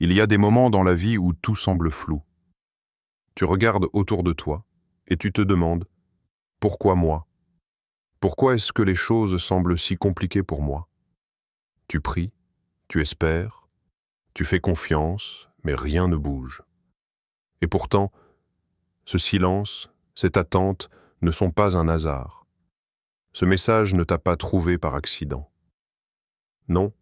Il y a des moments dans la vie où tout semble flou. Tu regardes autour de toi et tu te demandes « Pourquoi moi ? Pourquoi est-ce que les choses semblent si compliquées pour moi ?» Tu pries, tu espères, tu fais confiance, mais rien ne bouge. Et pourtant, ce silence, cette attente ne sont pas un hasard. Ce message ne t'a pas trouvé par accident. Non,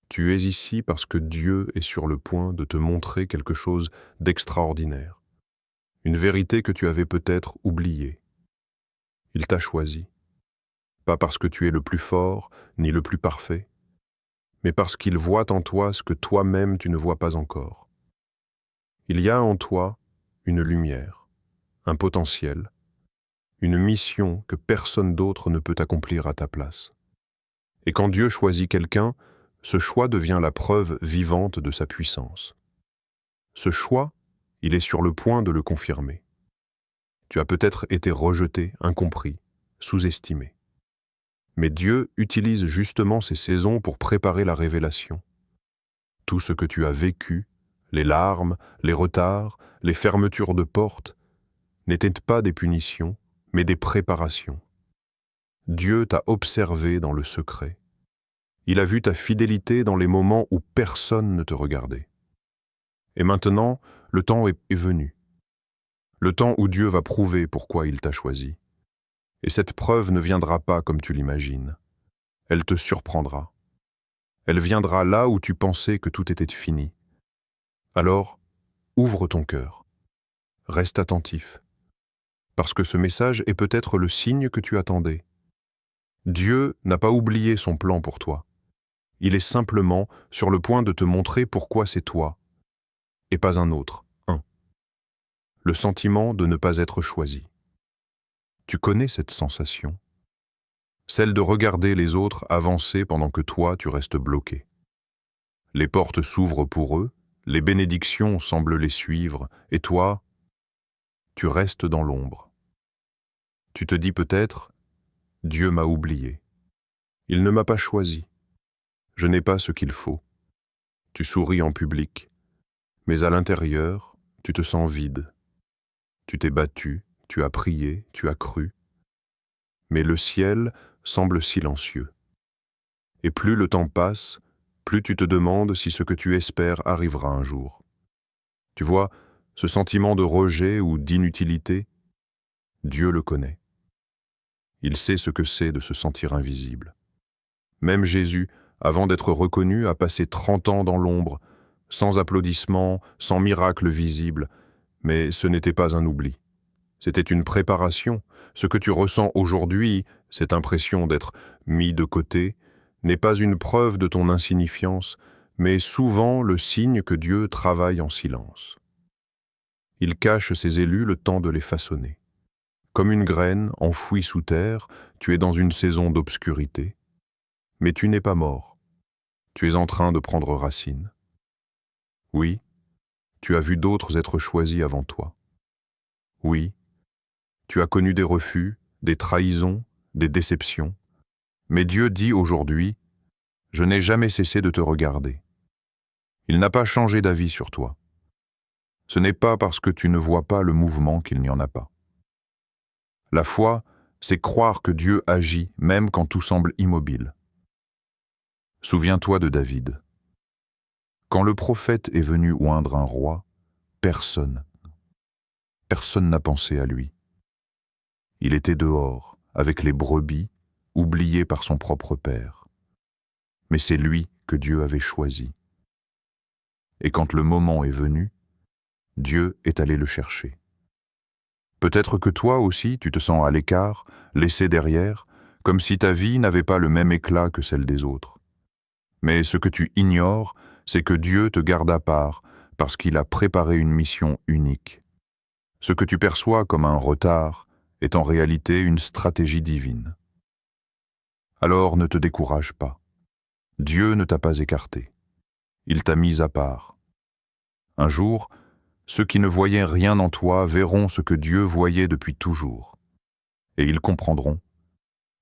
tu es ici parce que Dieu est sur le point de te montrer quelque chose d'extraordinaire. Une vérité que tu avais peut-être oubliée. Il t'a choisi. Pas parce que tu es le plus fort, ni le plus parfait, mais parce qu'il voit en toi ce que toi-même tu ne vois pas encore. Il y a en toi une lumière, un potentiel, une mission que personne d'autre ne peut accomplir à ta place. Et quand Dieu choisit quelqu'un, ce choix devient la preuve vivante de sa puissance. Ce choix, il est sur le point de le confirmer. Tu as peut-être été rejeté, incompris, sous-estimé. Mais Dieu utilise justement ces saisons pour préparer la révélation. Tout ce que tu as vécu, les larmes, les retards, les fermetures de portes, n'étaient pas des punitions, mais des préparations. Dieu t'a observé dans le secret. Il a vu ta fidélité dans les moments où personne ne te regardait. Et maintenant, le temps est venu. Le temps où Dieu va prouver pourquoi il t'a choisi. Et cette preuve ne viendra pas comme tu l'imagines. Elle te surprendra. Elle viendra là où tu pensais que tout était fini. Alors, ouvre ton cœur. Reste attentif. Parce que ce message est peut-être le signe que tu attendais. Dieu n'a pas oublié son plan pour toi. Il est simplement sur le point de te montrer pourquoi c'est toi, et pas un autre, un. Le sentiment de ne pas être choisi. Tu connais cette sensation. Celle de regarder les autres avancer pendant que toi, tu restes bloqué. Les portes s'ouvrent pour eux, les bénédictions semblent les suivre, et toi, tu restes dans l'ombre. Tu te dis peut-être, Dieu m'a oublié. Il ne m'a pas choisi. Je n'ai pas ce qu'il faut. Tu souris en public, mais à l'intérieur, tu te sens vide. Tu t'es battu, tu as prié, tu as cru. Mais le ciel semble silencieux. Et plus le temps passe, plus tu te demandes si ce que tu espères arrivera un jour. Tu vois, ce sentiment de rejet ou d'inutilité, Dieu le connaît. Il sait ce que c'est de se sentir invisible. Même Jésus, avant d'être reconnu, a passé 30 ans dans l'ombre, sans applaudissements, sans miracle visible, mais ce n'était pas un oubli. C'était une préparation. Ce que tu ressens aujourd'hui, cette impression d'être mis de côté, n'est pas une preuve de ton insignifiance, mais souvent le signe que Dieu travaille en silence. Il cache ses élus le temps de les façonner. Comme une graine enfouie sous terre, tu es dans une saison d'obscurité. Mais tu n'es pas mort. Tu es en train de prendre racine. Oui, tu as vu d'autres être choisis avant toi. Oui, tu as connu des refus, des trahisons, des déceptions. Mais Dieu dit aujourd'hui, « Je n'ai jamais cessé de te regarder. » Il n'a pas changé d'avis sur toi. Ce n'est pas parce que tu ne vois pas le mouvement qu'il n'y en a pas. La foi, c'est croire que Dieu agit même quand tout semble immobile. Souviens-toi de David. Quand le prophète est venu oindre un roi, personne n'a pensé à lui. Il était dehors, avec les brebis, oublié par son propre père. Mais c'est lui que Dieu avait choisi. Et quand le moment est venu, Dieu est allé le chercher. Peut-être que toi aussi, tu te sens à l'écart, laissé derrière, comme si ta vie n'avait pas le même éclat que celle des autres. Mais ce que tu ignores, c'est que Dieu te garde à part parce qu'il a préparé une mission unique. Ce que tu perçois comme un retard est en réalité une stratégie divine. Alors ne te décourage pas. Dieu ne t'a pas écarté. Il t'a mis à part. Un jour, ceux qui ne voyaient rien en toi verront ce que Dieu voyait depuis toujours. Et ils comprendront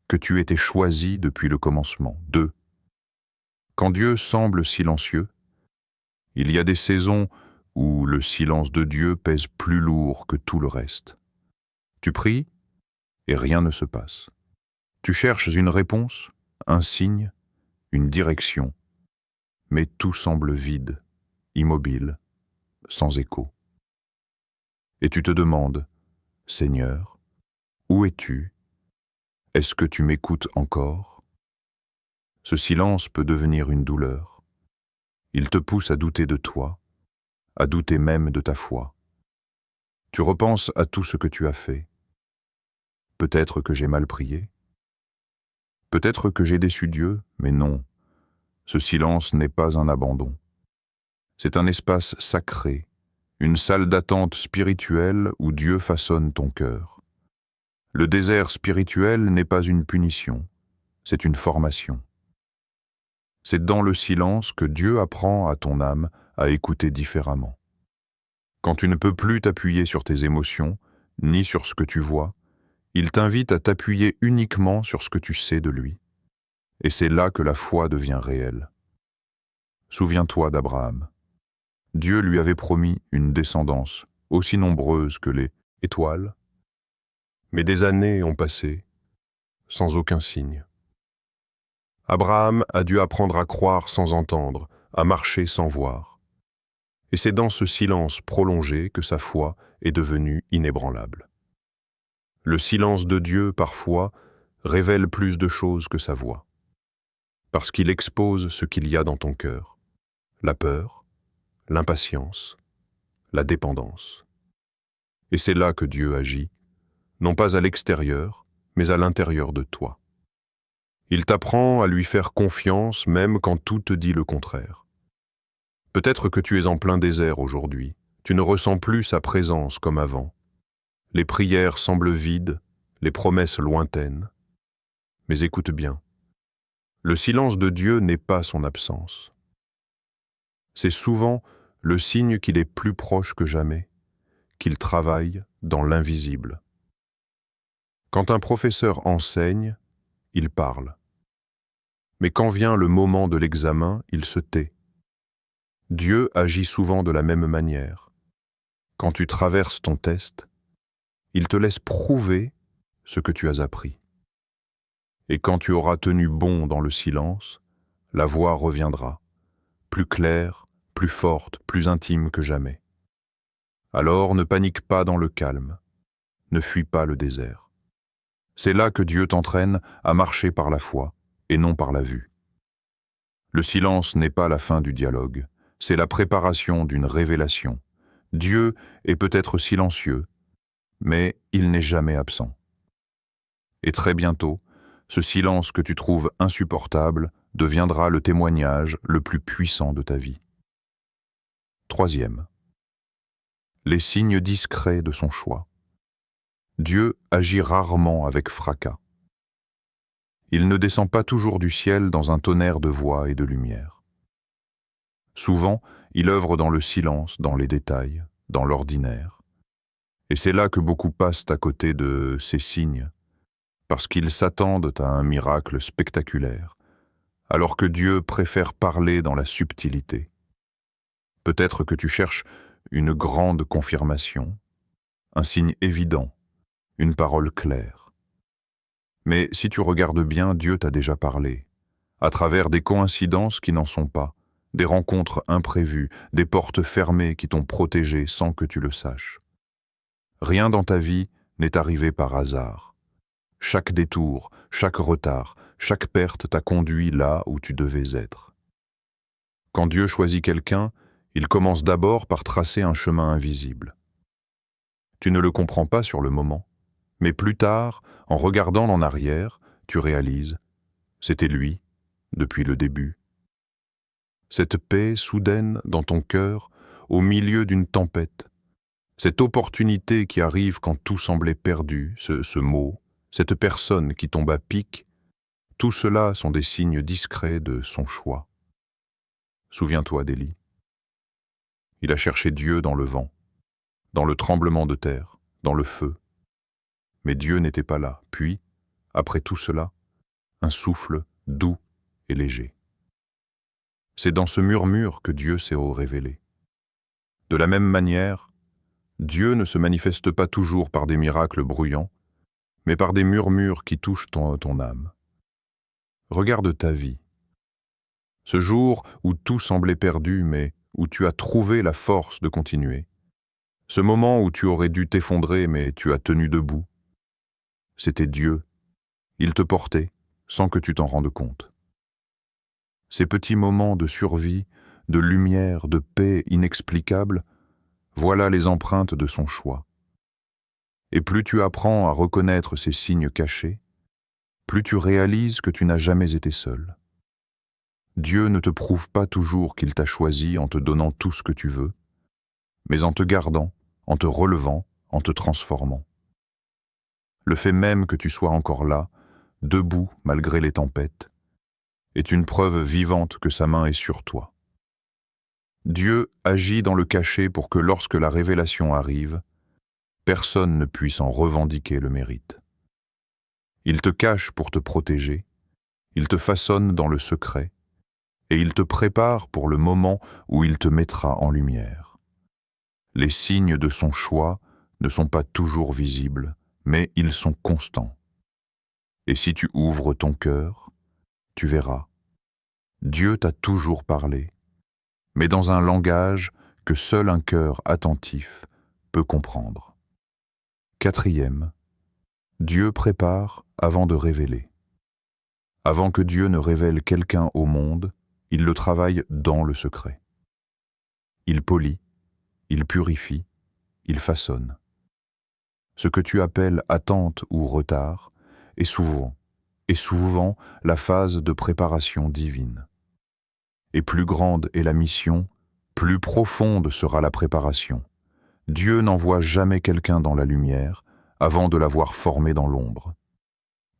que tu étais choisi depuis le commencement. 2. Quand Dieu semble silencieux, Il y a des saisons où le silence de Dieu pèse plus lourd que tout le reste. Tu pries et rien ne se passe. Tu cherches une réponse, un signe, une direction, mais tout semble vide, immobile, sans écho. Et tu te demandes, Seigneur, où es-tu? Est-ce que tu m'écoutes encore? Ce silence peut devenir une douleur. Il te pousse à douter de toi, à douter même de ta foi. Tu repenses à tout ce que tu as fait. Peut-être que j'ai mal prié. Peut-être que j'ai déçu Dieu, mais non. Ce silence n'est pas un abandon. C'est un espace sacré, une salle d'attente spirituelle où Dieu façonne ton cœur. Le désert spirituel n'est pas une punition, c'est une formation. C'est dans le silence que Dieu apprend à ton âme à écouter différemment. Quand tu ne peux plus t'appuyer sur tes émotions, ni sur ce que tu vois, il t'invite à t'appuyer uniquement sur ce que tu sais de lui. Et c'est là que la foi devient réelle. Souviens-toi d'Abraham. Dieu lui avait promis une descendance aussi nombreuse que les étoiles, mais des années ont passé sans aucun signe. Abraham a dû apprendre à croire sans entendre, à marcher sans voir. Et c'est dans ce silence prolongé que sa foi est devenue inébranlable. Le silence de Dieu, parfois, révèle plus de choses que sa voix, parce qu'il expose ce qu'il y a dans ton cœur, la peur, l'impatience, la dépendance. Et c'est là que Dieu agit, non pas à l'extérieur, mais à l'intérieur de toi. Il t'apprend à lui faire confiance même quand tout te dit le contraire. Peut-être que tu es en plein désert aujourd'hui, tu ne ressens plus sa présence comme avant. Les prières semblent vides, les promesses lointaines. Mais écoute bien, le silence de Dieu n'est pas son absence. C'est souvent le signe qu'il est plus proche que jamais, qu'il travaille dans l'invisible. Quand un professeur enseigne, il parle. Mais quand vient le moment de l'examen, il se tait. Dieu agit souvent de la même manière. Quand tu traverses ton test, il te laisse prouver ce que tu as appris. Et quand tu auras tenu bon dans le silence, la voix reviendra, plus claire, plus forte, plus intime que jamais. Alors ne panique pas dans le calme, ne fuis pas le désert. C'est là que Dieu t'entraîne à marcher par la foi et non par la vue. Le silence n'est pas la fin du dialogue, c'est la préparation d'une révélation. Dieu est peut-être silencieux, mais il n'est jamais absent. Et très bientôt, ce silence que tu trouves insupportable deviendra le témoignage le plus puissant de ta vie. Troisième, les signes discrets de son choix. Dieu agit rarement avec fracas. Il ne descend pas toujours du ciel dans un tonnerre de voix et de lumière. Souvent, il œuvre dans le silence, dans les détails, dans l'ordinaire. Et c'est là que beaucoup passent à côté de ces signes, parce qu'ils s'attendent à un miracle spectaculaire, alors que Dieu préfère parler dans la subtilité. Peut-être que tu cherches une grande confirmation, un signe évident, une parole claire. Mais si tu regardes bien, Dieu t'a déjà parlé, à travers des coïncidences qui n'en sont pas, des rencontres imprévues, des portes fermées qui t'ont protégé sans que tu le saches. Rien dans ta vie n'est arrivé par hasard. Chaque détour, chaque retard, chaque perte t'a conduit là où tu devais être. Quand Dieu choisit quelqu'un, il commence d'abord par tracer un chemin invisible. Tu ne le comprends pas sur le moment, mais plus tard, en regardant en arrière, tu réalises, c'était lui, depuis le début. Cette paix soudaine dans ton cœur, au milieu d'une tempête, cette opportunité qui arrive quand tout semblait perdu, ce mot, cette personne qui tombe à pic, tout cela sont des signes discrets de son choix. Souviens-toi d'Élie. Il a cherché Dieu dans le vent, dans le tremblement de terre, dans le feu. Mais Dieu n'était pas là. Puis, après tout cela, un souffle doux et léger. C'est dans ce murmure que Dieu s'est révélé. De la même manière, Dieu ne se manifeste pas toujours par des miracles bruyants, mais par des murmures qui touchent ton âme. Regarde ta vie. Ce jour où tout semblait perdu, mais où tu as trouvé la force de continuer. Ce moment où tu aurais dû t'effondrer, mais tu as tenu debout. C'était Dieu. Il te portait, sans que tu t'en rendes compte. Ces petits moments de survie, de lumière, de paix inexplicable, voilà les empreintes de son choix. Et plus tu apprends à reconnaître ces signes cachés, plus tu réalises que tu n'as jamais été seul. Dieu ne te prouve pas toujours qu'il t'a choisi en te donnant tout ce que tu veux, mais en te gardant, en te relevant, en te transformant. Le fait même que tu sois encore là, debout malgré les tempêtes, est une preuve vivante que sa main est sur toi. Dieu agit dans le caché pour que lorsque la révélation arrive, personne ne puisse en revendiquer le mérite. Il te cache pour te protéger, il te façonne dans le secret, et il te prépare pour le moment où il te mettra en lumière. Les signes de son choix ne sont pas toujours visibles, mais ils sont constants. Et si tu ouvres ton cœur, tu verras. Dieu t'a toujours parlé, mais dans un langage que seul un cœur attentif peut comprendre. Quatrième, Dieu prépare avant de révéler. Avant que Dieu ne révèle quelqu'un au monde, il le travaille dans le secret. Il polit, il purifie, il façonne. Ce que tu appelles attente ou retard est souvent la phase de préparation divine. Et plus grande est la mission, plus profonde sera la préparation. Dieu n'envoie jamais quelqu'un dans la lumière avant de l'avoir formé dans l'ombre.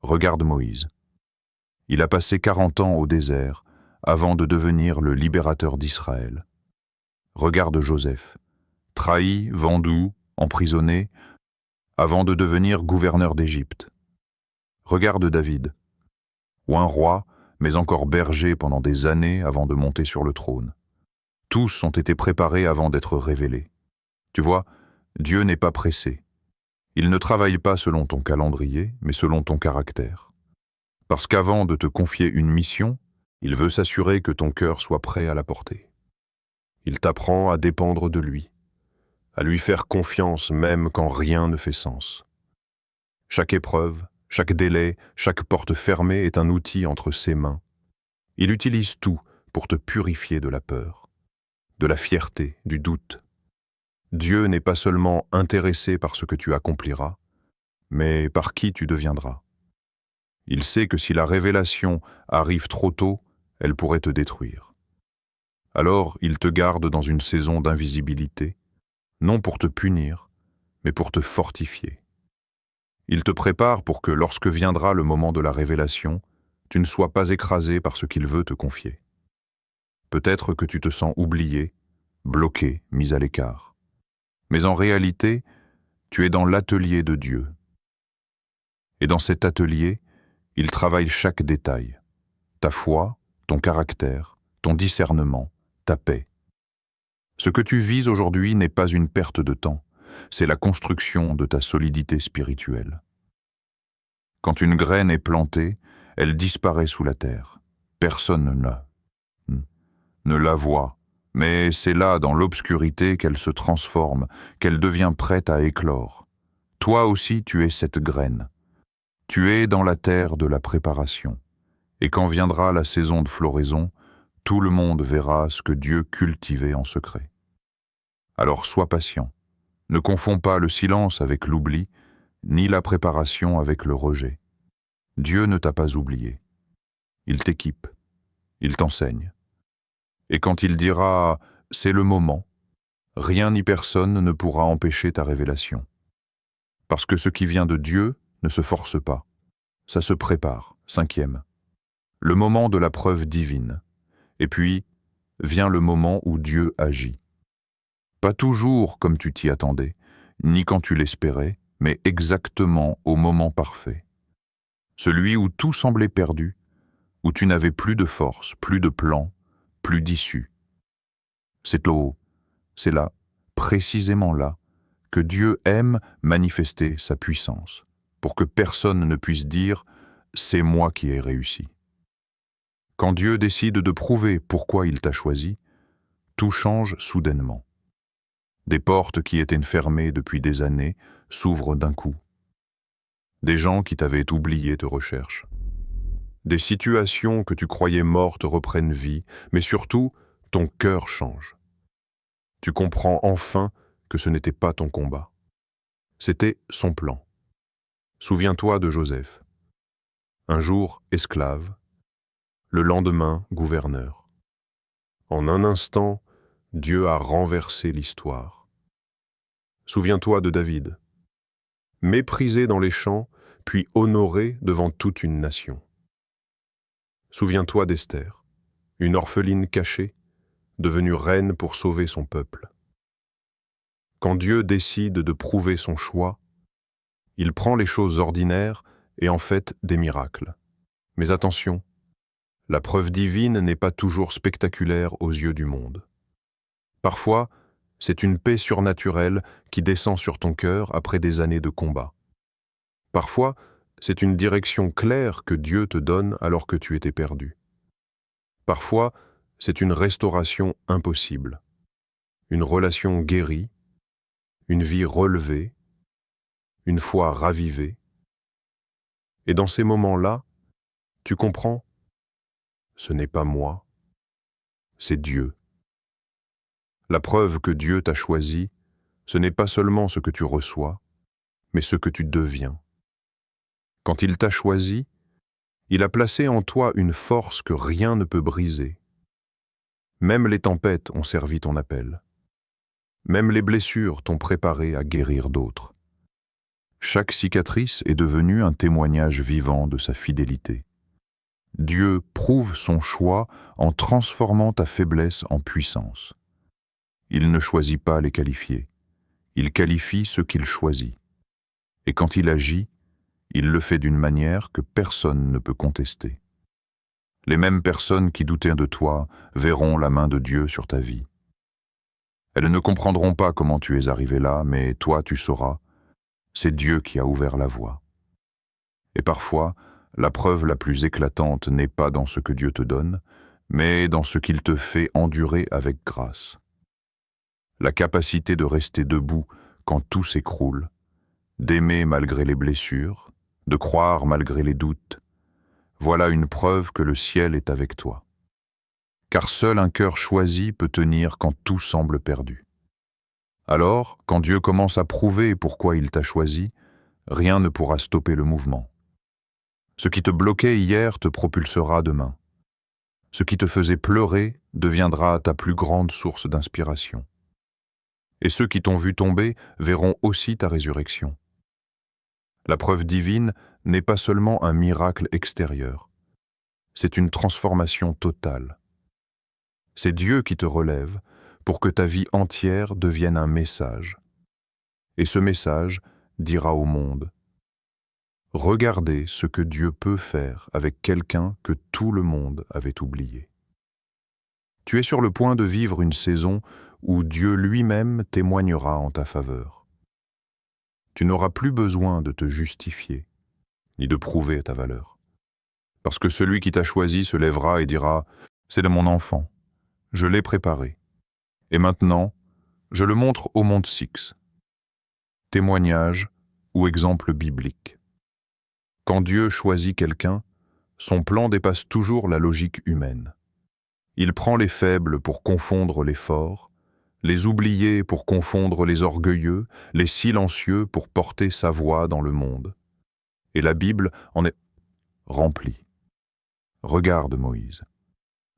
Regarde Moïse. Il a passé 40 ans au désert avant de devenir le libérateur d'Israël. Regarde Joseph, trahi, vendu, emprisonné, avant de devenir gouverneur d'Égypte. Regarde David, ou un roi, mais encore berger pendant des années avant de monter sur le trône. Tous ont été préparés avant d'être révélés. Tu vois, Dieu n'est pas pressé. Il ne travaille pas selon ton calendrier, mais selon ton caractère. Parce qu'avant de te confier une mission, il veut s'assurer que ton cœur soit prêt à la porter. Il t'apprend à dépendre de lui, à lui faire confiance même quand rien ne fait sens. Chaque épreuve, chaque délai, chaque porte fermée est un outil entre ses mains. Il utilise tout pour te purifier de la peur, de la fierté, du doute. Dieu n'est pas seulement intéressé par ce que tu accompliras, mais par qui tu deviendras. Il sait que si la révélation arrive trop tôt, elle pourrait te détruire. Alors il te garde dans une saison d'invisibilité, non pour te punir, mais pour te fortifier. Il te prépare pour que lorsque viendra le moment de la révélation, tu ne sois pas écrasé par ce qu'il veut te confier. Peut-être que tu te sens oublié, bloqué, mis à l'écart. Mais en réalité, tu es dans l'atelier de Dieu. Et dans cet atelier, il travaille chaque détail. Ta foi, ton caractère, ton discernement, ta paix. Ce que tu vis aujourd'hui n'est pas une perte de temps, c'est la construction de ta solidité spirituelle. Quand une graine est plantée, elle disparaît sous la terre. Personne ne la voit, mais c'est là, dans l'obscurité, qu'elle se transforme, qu'elle devient prête à éclore. Toi aussi, tu es cette graine. Tu es dans la terre de la préparation. Et quand viendra la saison de floraison, tout le monde verra ce que Dieu cultivait en secret. Alors sois patient. Ne confonds pas le silence avec l'oubli, ni la préparation avec le rejet. Dieu ne t'a pas oublié. Il t'équipe, il t'enseigne. Et quand il dira « c'est le moment », rien ni personne ne pourra empêcher ta révélation. Parce que ce qui vient de Dieu ne se force pas, ça se prépare. Cinquième, le moment de la preuve divine. Et puis, vient le moment où Dieu agit. Pas toujours comme tu t'y attendais, ni quand tu l'espérais, mais exactement au moment parfait. Celui où tout semblait perdu, où tu n'avais plus de force, plus de plan, plus d'issue. C'est là, précisément là, que Dieu aime manifester sa puissance, pour que personne ne puisse dire « c'est moi qui ai réussi ». Quand Dieu décide de prouver pourquoi il t'a choisi, tout change soudainement. Des portes qui étaient fermées depuis des années s'ouvrent d'un coup. Des gens qui t'avaient oublié te recherchent. Des situations que tu croyais mortes reprennent vie, mais surtout, ton cœur change. Tu comprends enfin que ce n'était pas ton combat. C'était son plan. Souviens-toi de Joseph. Un jour esclave, le lendemain gouverneur. En un instant, Dieu a renversé l'histoire. Souviens-toi de David. Méprisé dans les champs, puis honoré devant toute une nation. Souviens-toi d'Esther, une orpheline cachée, devenue reine pour sauver son peuple. Quand Dieu décide de prouver son choix, il prend les choses ordinaires et en fait des miracles. Mais attention, la preuve divine n'est pas toujours spectaculaire aux yeux du monde. Parfois, c'est une paix surnaturelle qui descend sur ton cœur après des années de combat. Parfois, c'est une direction claire que Dieu te donne alors que tu étais perdu. Parfois, c'est une restauration impossible, une relation guérie, une vie relevée, une foi ravivée. Et dans ces moments-là, tu comprends, ce n'est pas moi, c'est Dieu. La preuve que Dieu t'a choisi, ce n'est pas seulement ce que tu reçois, mais ce que tu deviens. Quand il t'a choisi, il a placé en toi une force que rien ne peut briser. Même les tempêtes ont servi ton appel. Même les blessures t'ont préparé à guérir d'autres. Chaque cicatrice est devenue un témoignage vivant de sa fidélité. Dieu prouve son choix en transformant ta faiblesse en puissance. Il ne choisit pas les qualifiés. Il qualifie ceux qu'il choisit. Et quand il agit, il le fait d'une manière que personne ne peut contester. Les mêmes personnes qui doutaient de toi verront la main de Dieu sur ta vie. Elles ne comprendront pas comment tu es arrivé là, mais toi tu sauras, c'est Dieu qui a ouvert la voie. Et parfois, la preuve la plus éclatante n'est pas dans ce que Dieu te donne, mais dans ce qu'il te fait endurer avec grâce. La capacité de rester debout quand tout s'écroule, d'aimer malgré les blessures, de croire malgré les doutes, voilà une preuve que le ciel est avec toi. Car seul un cœur choisi peut tenir quand tout semble perdu. Alors, quand Dieu commence à prouver pourquoi il t'a choisi, rien ne pourra stopper le mouvement. Ce qui te bloquait hier te propulsera demain. Ce qui te faisait pleurer deviendra ta plus grande source d'inspiration. Et ceux qui t'ont vu tomber verront aussi ta résurrection. La preuve divine n'est pas seulement un miracle extérieur, c'est une transformation totale. C'est Dieu qui te relève pour que ta vie entière devienne un message. Et ce message dira au monde « Regardez ce que Dieu peut faire avec quelqu'un que tout le monde avait oublié. » Tu es sur le point de vivre une saison où Dieu lui-même témoignera en ta faveur. Tu n'auras plus besoin de te justifier, ni de prouver ta valeur. Parce que celui qui t'a choisi se lèvera et dira « C'est de mon enfant, je l'ai préparé. Et maintenant, je le montre au monde Six. » Témoignage ou exemple biblique. Quand Dieu choisit quelqu'un, son plan dépasse toujours la logique humaine. Il prend les faibles pour confondre les forts, les oubliés pour confondre les orgueilleux, les silencieux pour porter sa voix dans le monde. Et la Bible en est remplie. Regarde Moïse.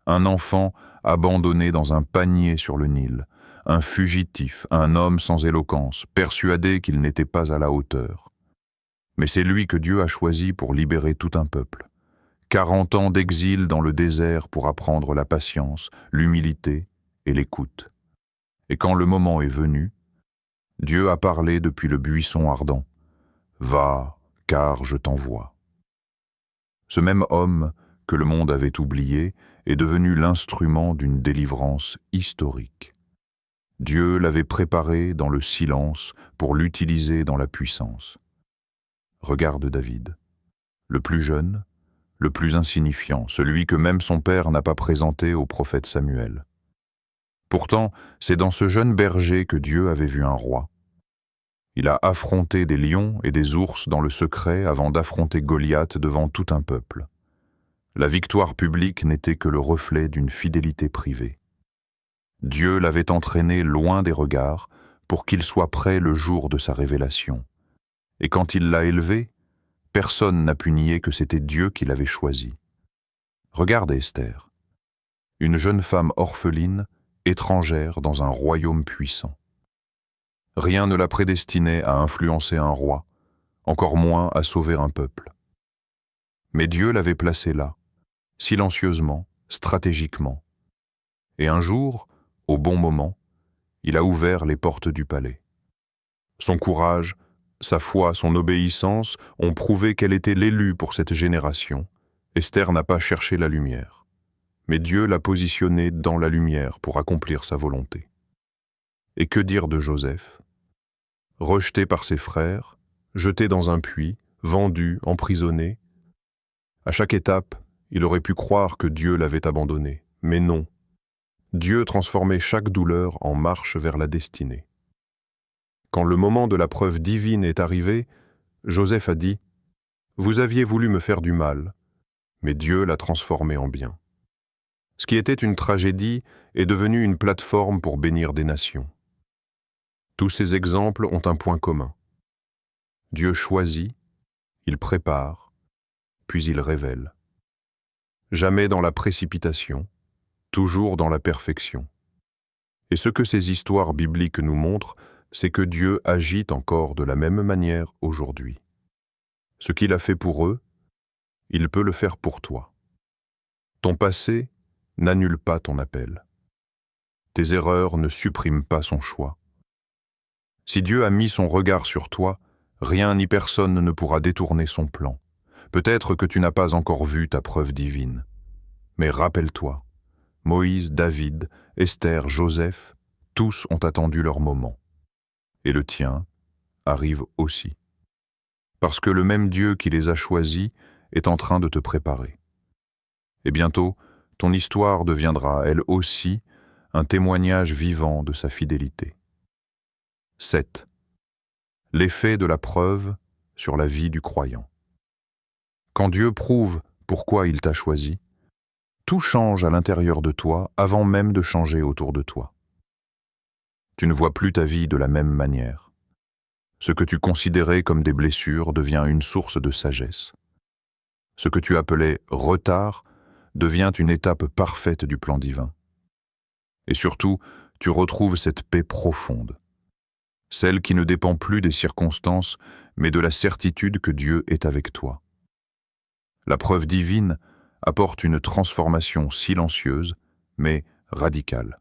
Un enfant abandonné dans un panier sur le Nil, un fugitif, un homme sans éloquence, persuadé qu'il n'était pas à la hauteur. Mais c'est lui que Dieu a choisi pour libérer tout un peuple. 40 ans d'exil dans le désert pour apprendre la patience, l'humilité et l'écoute. Et quand le moment est venu, Dieu a parlé depuis le buisson ardent. « Va, car je t'envoie. » Ce même homme que le monde avait oublié est devenu l'instrument d'une délivrance historique. Dieu l'avait préparé dans le silence pour l'utiliser dans la puissance. Regarde David, le plus jeune, le plus insignifiant, celui que même son père n'a pas présenté au prophète Samuel. Pourtant, c'est dans ce jeune berger que Dieu avait vu un roi. Il a affronté des lions et des ours dans le secret avant d'affronter Goliath devant tout un peuple. La victoire publique n'était que le reflet d'une fidélité privée. Dieu l'avait entraîné loin des regards pour qu'il soit prêt le jour de sa révélation. Et quand il l'a élevé, personne n'a pu nier que c'était Dieu qui l'avait choisi. Regarde Esther, une jeune femme orpheline, étrangère dans un royaume puissant. Rien ne la prédestinait à influencer un roi, encore moins à sauver un peuple. Mais Dieu l'avait placée là, silencieusement, stratégiquement. Et un jour, au bon moment, il a ouvert les portes du palais. Son courage, sa foi, son obéissance ont prouvé qu'elle était l'élue pour cette génération. Esther n'a pas cherché la lumière, mais Dieu l'a positionnée dans la lumière pour accomplir sa volonté. Et que dire de Joseph? Rejeté par ses frères, jeté dans un puits, vendu, emprisonné. À chaque étape, il aurait pu croire que Dieu l'avait abandonné, mais non. Dieu transformait chaque douleur en marche vers la destinée. Quand le moment de la preuve divine est arrivé, Joseph a dit « Vous aviez voulu me faire du mal, mais Dieu l'a transformé en bien. » Ce qui était une tragédie est devenu une plateforme pour bénir des nations. Tous ces exemples ont un point commun. Dieu choisit, il prépare, puis il révèle. Jamais dans la précipitation, toujours dans la perfection. Et ce que ces histoires bibliques nous montrent, c'est que Dieu agit encore de la même manière aujourd'hui. Ce qu'il a fait pour eux, il peut le faire pour toi. Ton passé n'annule pas ton appel. Tes erreurs ne suppriment pas son choix. Si Dieu a mis son regard sur toi, rien ni personne ne pourra détourner son plan. Peut-être que tu n'as pas encore vu ta preuve divine. Mais rappelle-toi, Moïse, David, Esther, Joseph, tous ont attendu leur moment. Et le tien arrive aussi. Parce que le même Dieu qui les a choisis est en train de te préparer. Et bientôt, ton histoire deviendra, elle aussi, un témoignage vivant de sa fidélité. 7. L'effet de la preuve sur la vie du croyant. Quand Dieu prouve pourquoi il t'a choisi, tout change à l'intérieur de toi avant même de changer autour de toi. Tu ne vois plus ta vie de la même manière. Ce que tu considérais comme des blessures devient une source de sagesse. Ce que tu appelais retard devient une étape parfaite du plan divin. Et surtout, tu retrouves cette paix profonde, celle qui ne dépend plus des circonstances, mais de la certitude que Dieu est avec toi. La preuve divine apporte une transformation silencieuse, mais radicale.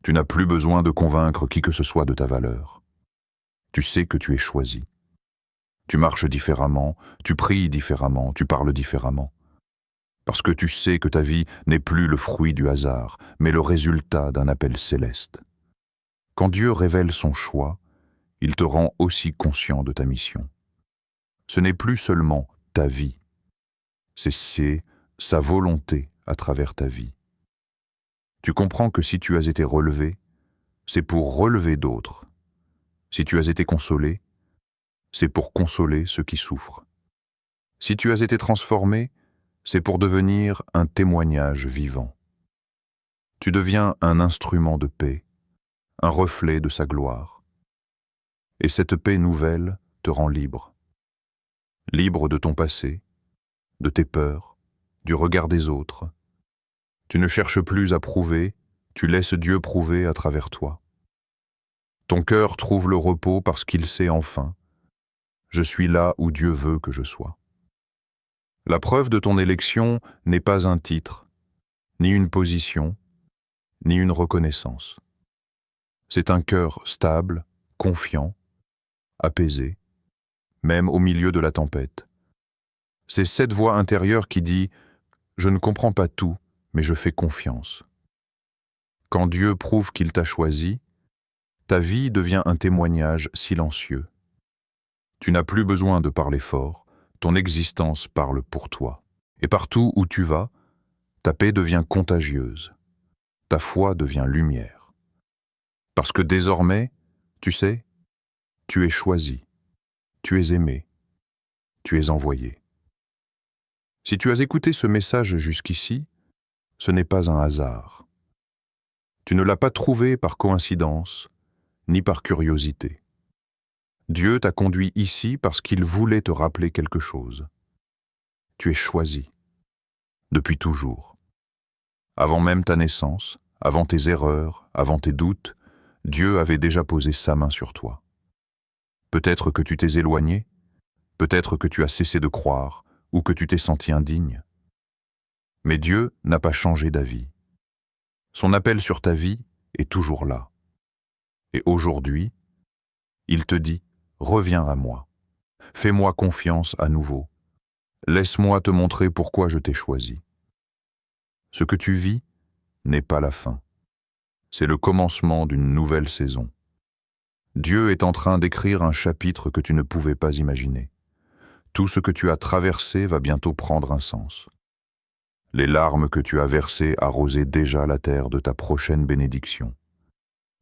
Tu n'as plus besoin de convaincre qui que ce soit de ta valeur. Tu sais que tu es choisi. Tu marches différemment, tu pries différemment, tu parles différemment. Parce que tu sais que ta vie n'est plus le fruit du hasard, mais le résultat d'un appel céleste. Quand Dieu révèle son choix, il te rend aussi conscient de ta mission. Ce n'est plus seulement ta vie, c'est sa volonté à travers ta vie. Tu comprends que si tu as été relevé, c'est pour relever d'autres. Si tu as été consolé, c'est pour consoler ceux qui souffrent. Si tu as été transformé, c'est pour devenir un témoignage vivant. Tu deviens un instrument de paix, un reflet de sa gloire. Et cette paix nouvelle te rend libre. Libre de ton passé, de tes peurs, du regard des autres. Tu ne cherches plus à prouver, tu laisses Dieu prouver à travers toi. Ton cœur trouve le repos parce qu'il sait enfin « Je suis là où Dieu veut que je sois ». La preuve de ton élection n'est pas un titre, ni une position, ni une reconnaissance. C'est un cœur stable, confiant, apaisé, même au milieu de la tempête. C'est cette voix intérieure qui dit Je ne comprends pas tout, mais je fais confiance. Quand Dieu prouve qu'il t'a choisi, ta vie devient un témoignage silencieux. Tu n'as plus besoin de parler fort, ton existence parle pour toi. Et partout où tu vas, ta paix devient contagieuse, ta foi devient lumière. Parce que désormais, tu sais, tu es choisi, tu es aimé, tu es envoyé. Si tu as écouté ce message jusqu'ici, ce n'est pas un hasard. Tu ne l'as pas trouvé par coïncidence, ni par curiosité. Dieu t'a conduit ici parce qu'il voulait te rappeler quelque chose. Tu es choisi, depuis toujours. Avant même ta naissance, avant tes erreurs, avant tes doutes, Dieu avait déjà posé sa main sur toi. Peut-être que tu t'es éloigné, peut-être que tu as cessé de croire, ou que tu t'es senti indigne. Mais Dieu n'a pas changé d'avis. Son appel sur ta vie est toujours là. Et aujourd'hui, il te dit, reviens à moi. Fais-moi confiance à nouveau. Laisse-moi te montrer pourquoi je t'ai choisi. Ce que tu vis n'est pas la fin. C'est le commencement d'une nouvelle saison. Dieu est en train d'écrire un chapitre que tu ne pouvais pas imaginer. Tout ce que tu as traversé va bientôt prendre un sens. Les larmes que tu as versées arrosaient déjà la terre de ta prochaine bénédiction.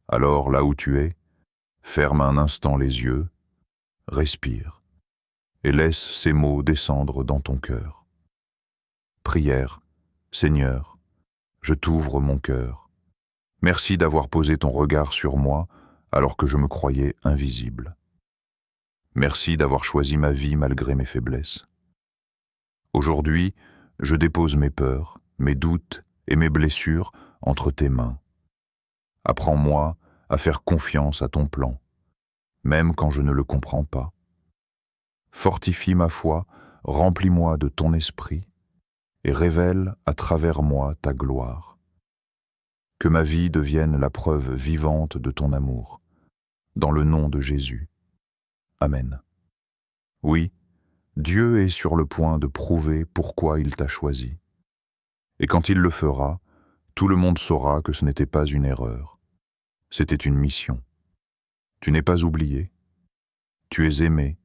Alors, là où tu es, ferme un instant les yeux, respire, et laisse ces mots descendre dans ton cœur. Prière, Seigneur, je t'ouvre mon cœur. Merci d'avoir posé ton regard sur moi alors que je me croyais invisible. Merci d'avoir choisi ma vie malgré mes faiblesses. Aujourd'hui, je dépose mes peurs, mes doutes et mes blessures entre tes mains. Apprends-moi à faire confiance à ton plan, même quand je ne le comprends pas. Fortifie ma foi, remplis-moi de ton esprit et révèle à travers moi ta gloire. Que ma vie devienne la preuve vivante de ton amour, dans le nom de Jésus. Amen. Oui, Dieu est sur le point de prouver pourquoi il t'a choisi. Et quand il le fera, tout le monde saura que ce n'était pas une erreur. C'était une mission. Tu n'es pas oublié. Tu es aimé